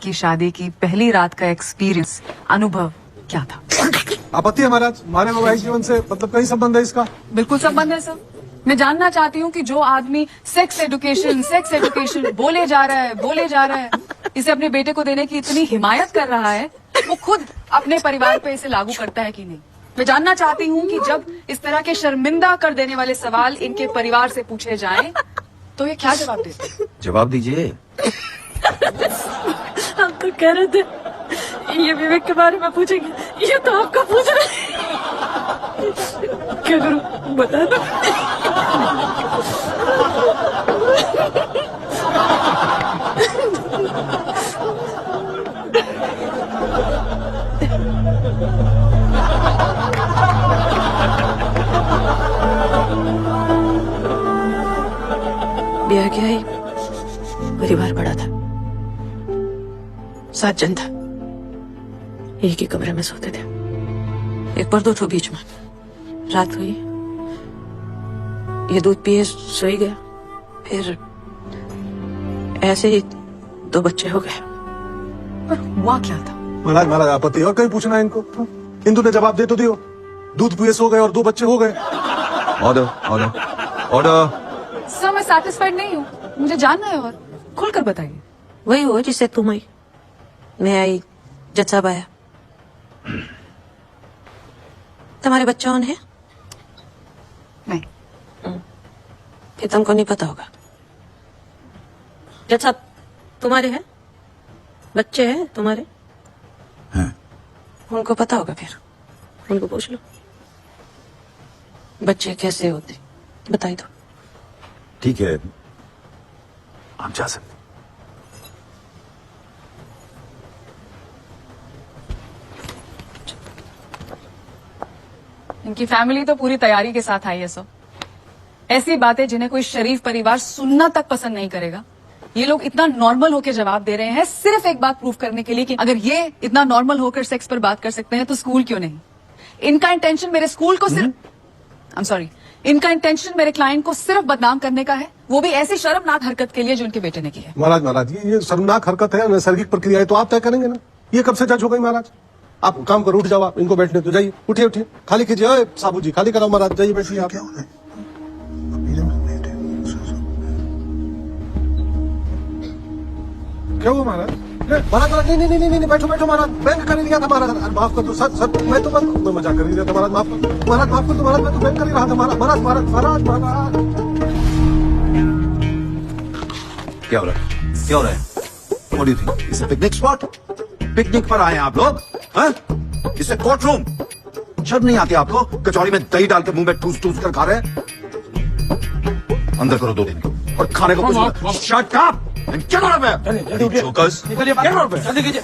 आपकी शादी की पहली रात का एक्सपीरियंस, अनुभव क्या था? आपत्ति है महाराज, हमारे वैवाहिक जीवन से मतलब कहीं संबंध है इसका? बिल्कुल संबंध है सर। मैं जानना चाहती हूँ कि जो आदमी सेक्स एजुकेशन बोले जा रहा है, इसे अपने बेटे को देने की इतनी हिमायत कर रहा है, वो खुद अपने परिवार पे इसे लागू करता है कि नहीं? मैं जानना चाहती हूँ कि जब इस तरह के शर्मिंदा कर देने वाले सवाल इनके परिवार से पूछे जाएं, तो ये क्या जवाब देते हैं? जवाब दीजिए। हम तो कह रहे थे ये विवेक के बारे में पूछेंगे, ये तो आपको पूछ रहे हैं। क्या करूं बता दो। ब्याह किया ही परिवार बड़ा था, 7 जन था, एक ही कमरे में सोते थे, एक पर 2 ठो बीच में। रात हुई, ये दूध पिए सोई गया, फिर ऐसे ही 2 बच्चे हो गए। पर हुआ क्या था? महाराज आपत्ति और कहीं पूछना है इनको? हिंदू ने जवाब दे तो दियो, दूध पिए सो गए और 2 बच्चे हो गए। Order order order. सर मैं सेटिस्फाइड नहीं हूँ, मुझे जानना है और खुलकर बताइए। वही हो जिससे तुम आई, मैं आई, जज साहब आया। तुम्हारे बच्चा कौन है? नहीं। फिर तुमको नहीं पता होगा। जज साहब तुम्हारे हैं बच्चे हैं तुम्हारे? हैं। उनको पता होगा, फिर उनको पूछ लो बच्चे कैसे होते, बताई दो। ठीक है, आप जा सकते। इनकी फैमिली तो पूरी तैयारी के साथ आई है सर। ऐसी बातें जिन्हें कोई शरीफ परिवार सुनना तक पसंद नहीं करेगा, ये लोग इतना नॉर्मल होकर जवाब दे रहे हैं सिर्फ एक बात प्रूव करने के लिए कि अगर ये इतना नॉर्मल होकर सेक्स पर बात कर सकते हैं तो स्कूल क्यों नहीं? इनका इंटेंशन मेरे स्कूल को इनका इंटेंशन मेरे क्लाइंट को सिर्फ बदनाम करने का है, वो भी ऐसी शर्मनाक हरकत के लिए जो उनके बेटे ने की है। महाराज ये शर्मनाक हरकत है, नैसर्गिक प्रक्रिया है, तो आप तय करेंगे ना। ये कब से जज हो गई महाराज? आप काम करो, उठ जाओ, आप इनको बैठने तो जाइए, उठिए खाली कीजिए। साबू जी खाली कराओ महाराज, जाइए बैठिए आप। क्या हुआ महाराज? महाराज नहीं बैठो महाराज, बैंक कर ही लिया था महाराज। माफ कर दो सर, मैं तो मजाक कर ही रहा था महाराज। माफ कर दो महाराज, मैं तो बैंक कर ही रहा था महाराज। क्या हो रहा है? What do you think? It's a picnic spot? Picnic पर आए हैं आप लोग? इसे कोर्ट रूम। शर्म नहीं आती आपको? कचौड़ी में दही डाल के मुंह में ठूस कर खा रहे हैं। अंदर करो 2 दिन को, और खाने को कुछ। Shut up and get out of here. Jokers, निकलिए बाहर, जल्दी कीजिए।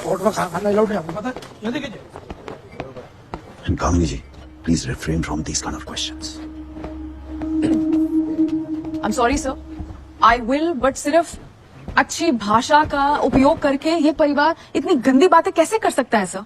कोर्ट में खाना अलाउड है, आपको पता है? जल्दी कीजिए। And Kamini ji, please refrain from these kind of questions. I am sorry sir, I will, but सिर्फ अच्छी भाषा का उपयोग करके ये परिवार इतनी गंदी बातें कैसे कर सकता है सर?